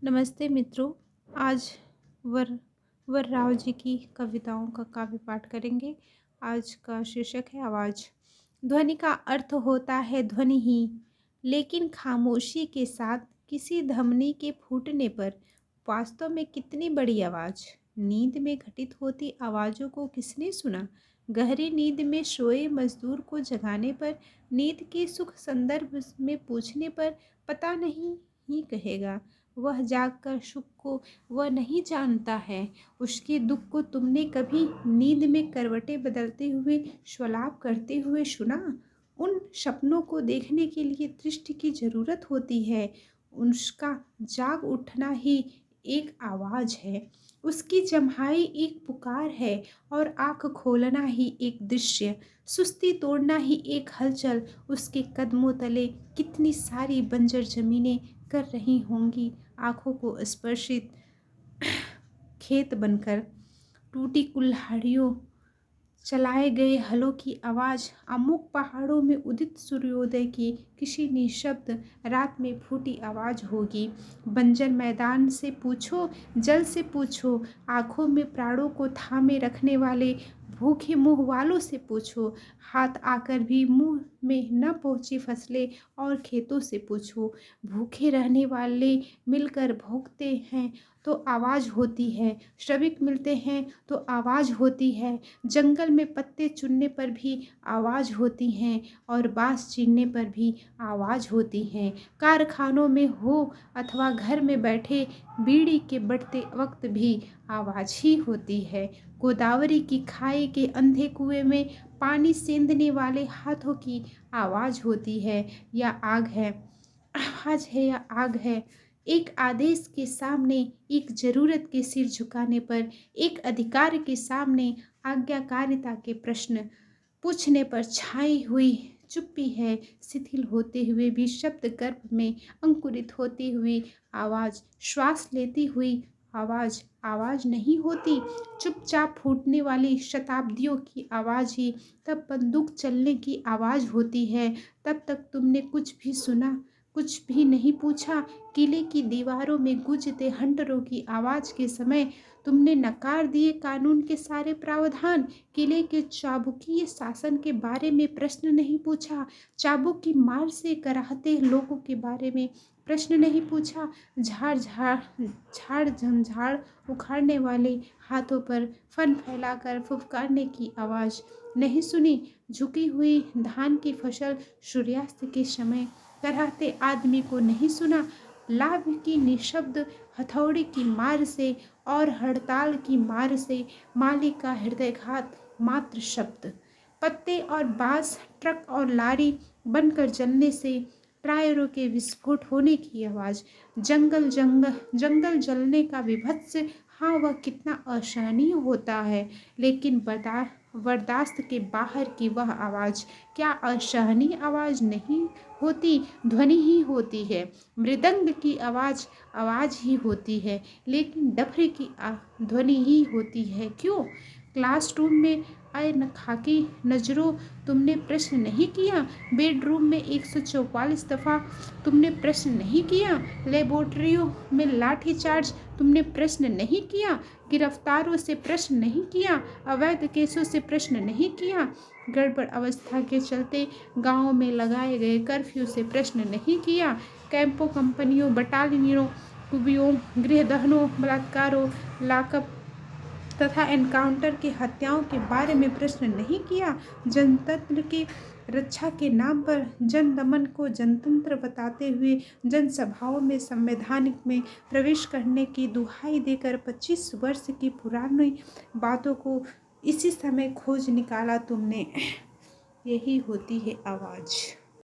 नमस्ते मित्रों। आज वर वर राव जी की कविताओं का काव्य पाठ करेंगे। आज का शीर्षक है आवाज़। ध्वनि का अर्थ होता है ध्वनि ही, लेकिन खामोशी के साथ किसी धमनी के फूटने पर वास्तव में कितनी बड़ी आवाज़। नींद में घटित होती आवाज़ों को किसने सुना? गहरी नींद में सोए मजदूर को जगाने पर, नींद के सुख संदर्भ में पूछने पर पता नहीं ही कहेगा। वह जागकर सुख को वह नहीं जानता है। उसके दुख को तुमने कभी नींद में करवटें बदलते हुए स्वलाप करते हुए सुना? उन सपनों को देखने के लिए दृष्टि की जरूरत होती है। उसका जाग उठना ही एक आवाज़ है। उसकी जम्हाई एक पुकार है और आँख खोलना ही एक दृश्य, सुस्ती तोड़ना ही एक हलचल। उसके कदमों तले कितनी सारी बंजर जमीनें कर रही होंगी आँखों को स्पर्शित खेत बनकर। टूटी कुल्हाड़ियों, चलाए गए हलों की आवाज़, अमुक पहाड़ों में उदित सूर्योदय की किसी निशब्द रात में फूटी आवाज़ होगी। बंजर मैदान से पूछो, जल से पूछो, आँखों में प्राणों को थामे रखने वाले भूखे मुँह वालों से पूछो, हाथ आकर भी मुँह में न पहुँची फसलें और खेतों से पूछो। भूखे रहने वाले मिलकर भोंकते हैं तो आवाज़ होती है, श्रमिक मिलते हैं तो आवाज़ होती है। जंगल में पत्ते चुनने पर भी आवाज़ होती हैं और बाँस चीरने पर भी आवाज़ होती हैं। कारखानों में हो अथवा घर में बैठे बीड़ी के बढ़ते वक्त भी आवाज़ ही होती है। गोदावरी की खाई के अंधे कुएं में पानी सेंधने वाले हाथों की आवाज़ होती है या आग है। आवाज़ है या आग है। एक आदेश के सामने, एक ज़रूरत के सिर झुकाने पर, एक अधिकार के सामने आज्ञाकारिता के प्रश्न पूछने पर छाई हुई चुप्पी है। शिथिल होते हुए भी शब्द गर्भ में अंकुरित होती हुई आवाज़, श्वास लेती हुई आवाज़ आवाज़ नहीं होती। चुपचाप फूटने वाली शताब्दियों की आवाज़ ही तब बंदूक चलने की आवाज़ होती है। तब तक तुमने कुछ भी सुना, कुछ भी नहीं पूछा। किले की दीवारों में गूंजते हंटरों की आवाज़ के समय तुमने नकार दिए कानून के सारे प्रावधान। किले के चाबुकीय शासन के बारे में प्रश्न नहीं पूछा। चाबुक की मार से कराहते लोगों के बारे में प्रश्न नहीं पूछा। झाड़ झंझाड़ उखाड़ने वाले हाथों पर फन फैलाकर फुफकारने की आवाज़ नहीं सुनी। झुकी हुई धान की फसल सूर्यास्त के समय कराहते आदमी को नहीं सुना। लाभ की निशब्द हथौड़ी की मार से और हड़ताल की मार से मालिक का हृदयघात मात्र शब्द। पत्ते और बांस ट्रक और लारी बनकर जलने से टायरों के विस्फोट होने की आवाज़। जंगल जलने का विभत्स, हाँ वह कितना असहनीय होता है, लेकिन बर्दाश्त के बाहर की वह आवाज़ क्या असहनीय आवाज़ नहीं होती? ध्वनि ही होती है। मृदंग की आवाज़ आवाज़ ही होती है, लेकिन डफरे की ध्वनि ही होती है। क्यों? क्लासरूम में आए खाकी नज़रों, तुमने प्रश्न नहीं किया। बेडरूम में 144 दफ़ा तुमने प्रश्न नहीं किया। लेबोरेटरियों में लाठी चार्ज, तुमने प्रश्न नहीं किया। गिरफ्तारों से प्रश्न नहीं किया। अवैध केसों से प्रश्न नहीं किया। गड़बड़ अवस्था के चलते गाँव में लगाए गए कर्फ्यू से प्रश्न नहीं किया। कैंपों, कंपनियों, बटालियनों, कुबियों, गृह दहनों, बलात्कारों, लाकअप तथा एनकाउंटर के हत्याओं के बारे में प्रश्न नहीं किया। जनतंत्र की रक्षा के नाम पर जनदमन को जनतंत्र बताते हुए जनसभाओं में संवैधानिक में प्रवेश करने की दुहाई देकर 25 वर्ष की पुरानी बातों को इसी समय खोज निकाला तुमने। यही होती है आवाज़।